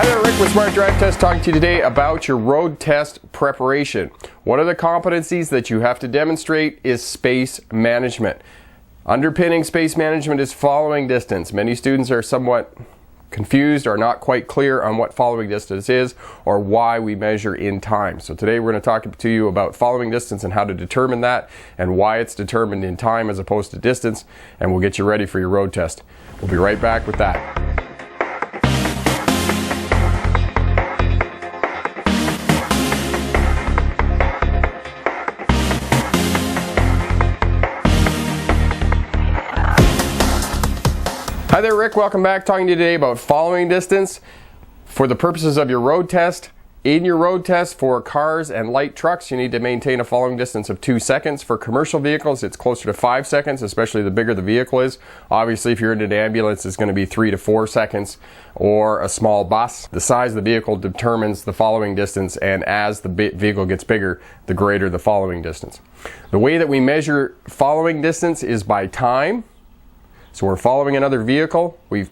Hi there, Rick with Smart Drive Test talking to you today about your road test preparation. One of the competencies that you have to demonstrate is space management. Underpinning space management is following distance. Many students are somewhat confused or not quite clear on what following distance is or why we measure in time. So today we're going to talk to you about following distance and how to determine that and why it's determined in time as opposed to distance, and we'll get you ready for your road test. We'll be right back with that. Hi there, Rick. Welcome back. Talking to you today about following distance for the purposes of your road test. In your road test for cars and light trucks, you need to maintain a following distance of 2 seconds. For commercial vehicles, it's closer to 5 seconds, especially the bigger the vehicle is. Obviously, if you're in an ambulance, it's going to be 3 to 4 seconds, or a small bus. The size of the vehicle determines the following distance, and as the vehicle gets bigger, the greater the following distance. The way that we measure following distance is by time. So we're following another vehicle. We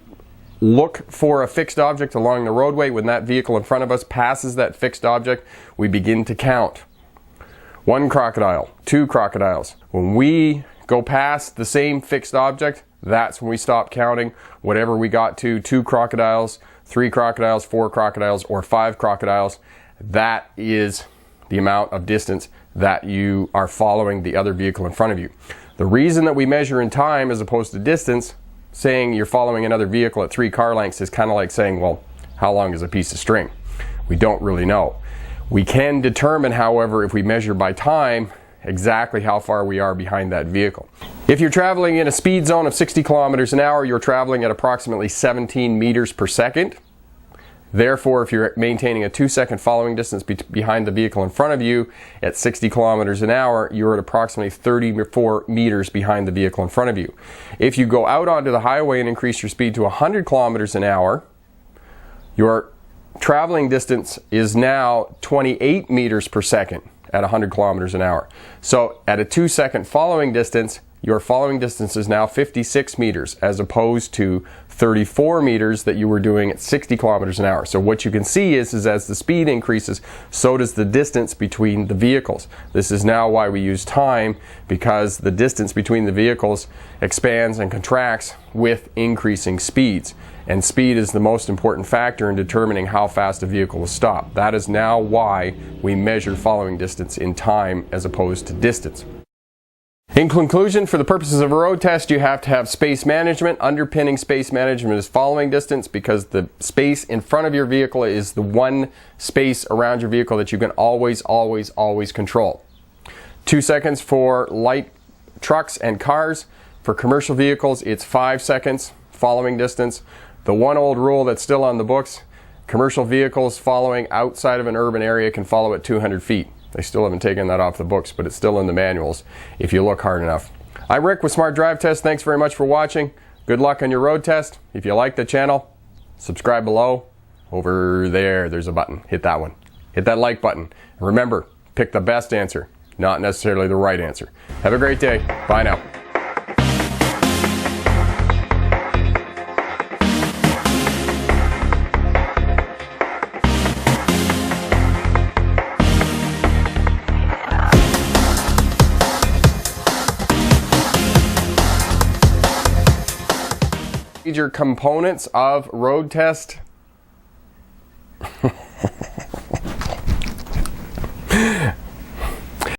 look for a fixed object along the roadway. When that vehicle in front of us passes that fixed object, we begin to count. 1 crocodile, 2 crocodiles. When we go past the same fixed object, that's when we stop counting. Whatever we got to, 2 crocodiles, 3 crocodiles, 4 crocodiles, or 5 crocodiles, that is the amount of distance that you are following the other vehicle in front of you. The reason that we measure in time as opposed to distance, saying you're following another vehicle at 3 car lengths, is kind of like saying, well, how long is a piece of string? We don't really know. We can determine, however, if we measure by time, exactly how far we are behind that vehicle. If you're traveling in a speed zone of 60 kilometers an hour, you're traveling at approximately 17 meters per second. Therefore, if you're maintaining a 2-second following distance behind the vehicle in front of you at 60 kilometers an hour, you're at approximately 34 meters behind the vehicle in front of you. If you go out onto the highway and increase your speed to 100 kilometers an hour, your traveling distance is now 28 meters per second at 100 kilometers an hour. So at a 2-second following distance, your following distance is now 56 meters as opposed to 34 meters that you were doing at 60 kilometers an hour. So what you can see is as the speed increases, so does the distance between the vehicles. This is now why we use time, because the distance between the vehicles expands and contracts with increasing speeds. And speed is the most important factor in determining how fast a vehicle will stop. That is now why we measure following distance in time as opposed to distance. In conclusion, for the purposes of a road test, you have to have space management. Underpinning space management is following distance, because the space in front of your vehicle is the one space around your vehicle that you can always control. 2 seconds for light trucks and cars. For commercial vehicles, it's 5 seconds following distance. The one old rule that's still on the books, commercial vehicles following outside of an urban area can follow at 200 feet. They still haven't taken that off the books, but it's still in the manuals if you look hard enough. I'm Rick with Smart Drive Test. Thanks very much for watching. Good luck on your road test. If you like the channel, subscribe below. Over there's a button. Hit that one. Hit that like button. And remember, pick the best answer, not necessarily the right answer. Have a great day. Bye now. Major components of road test.